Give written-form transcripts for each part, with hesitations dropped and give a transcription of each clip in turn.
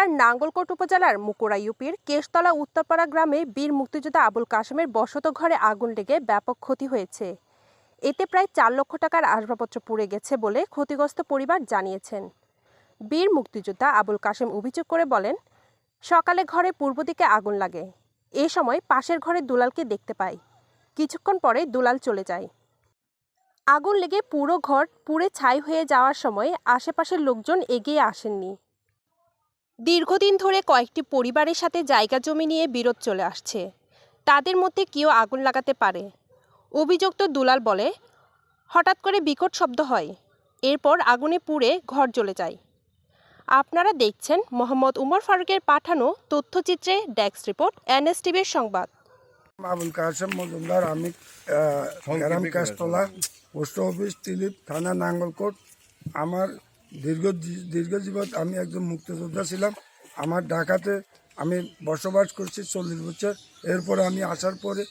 জেলার নাঙ্গলকোট উপজেলার মুকুরা ইউপির কেশতলা উত্তরপাড়া গ্রামে বীর মুক্তিযোদ্ধা আবুল কাশেমের বসত ঘরে আগুন লেগে ব্যাপক ক্ষতি হয়েছে। এতে প্রায় ৪ লক্ষ টাকার আসবাবপত্র পুড়ে গেছে বলে ক্ষতিগ্রস্ত পরিবার জানিয়েছেন। বীর মুক্তিযোদ্ধা আবুল কাশেম অভিযোগ করে বলেন, সকালে ঘরে পূর্ব দিকে আগুন লাগে। এ সময় পাশের ঘরে দুলালকে দেখতে পাই। কিছুক্ষণ পরে দুলাল চলে যায়। আগুন লেগে পুরো ঘর পুড়ে ছাই হয়ে যাওয়ার সময় আশেপাশের লোকজন এগিয়ে আসেননি। দীর্ঘদিন ধরে কয়েকটি পরিবারের সাথে জায়গা জমি নিয়ে বিরোধ চলে আসছে। তাদের মধ্যে কেউ আগুন লাগাতে পারে। অভিযুক্ত দুলাল বলে, হঠাৎ করে বিকট শব্দ হয়, এরপর আগুনে পুড়ে ঘর জ্বলে যায়। আপনারা দেখছেন মোহাম্মদ উমর ফারুকের পাঠানো তথ্যচিত্রে ডেস্ক রিপোর্ট, এনএসটিভির সংবাদ। আবুল কাশেম মজুমদার, আমি গ্রাম কেশতলা, পোস্ট অফিস, তিলিপ থানা, নাঙ্গলকোট। আমার দীর্ঘজীবন আমি একজন মুক্তিযোদ্ধা ছিলাম। আমার ঢাকাতে আমি বসবাস করছি 40 বছর। এরপরে আমি আসার পরে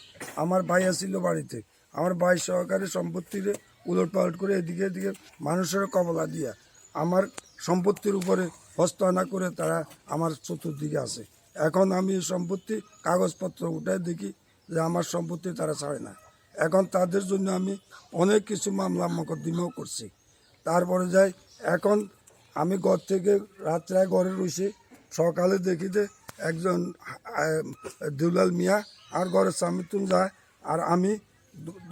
আমার ভাই আসছিল বাড়িতে। আমার ভাই সহকারে সম্পত্তিরে উলটপালট করে এদিকে এদিকে মানুষের কবলা দিয়া আমার সম্পত্তির উপরে হস্তানা করে তারা আমার চতুর্দিকে আছে। এখন আমি সম্পত্তি কাগজপত্র উঠায় দেখি যে আমার সম্পত্তি তারা ছাড়ে না। এখন তাদের জন্য আমি অনেক কিছু মামলা মোকদ্দমাও করছি। তারপরে যাই, এখন আমি ঘর থেকে রাত্রে ঘরে রয়েছি, সকালে দেখি যে একজন দুলাল মিয়া আর ঘরের সামিতুন যায়, আর আমি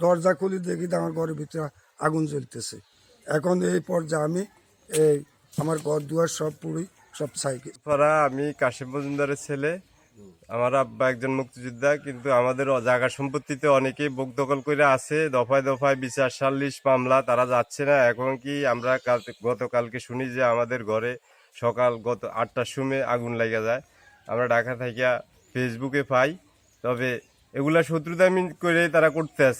দরজা খুলি দেখি যে আমার ঘরের ভিতরে আগুন জ্বলতেছে। এখন এই পর্যায়ে আমি আমার ঘর দুয়ার সব পুরি সব সাইকেল। আমি কাশেম মজুমদারের ছেলে। আমার আব্বা একজন মুক্তিযোদ্ধা, কিন্তু আমাদের জায়গা সম্পত্তিতে অনেকেই বুক দখল করে আছে। দফায় দফায় বিচার সালিশ মামলা, তারা যাচ্ছে না। এখন কি আমরা গতকালকে শুনি যে আমাদের ঘরে সকাল 8টার সময় আগুন লেগে যায়। আমরা ঢাকা থেকে ফেসবুকে পাই, তবে এগুলা শত্রুতা করে তারা করতে আছে।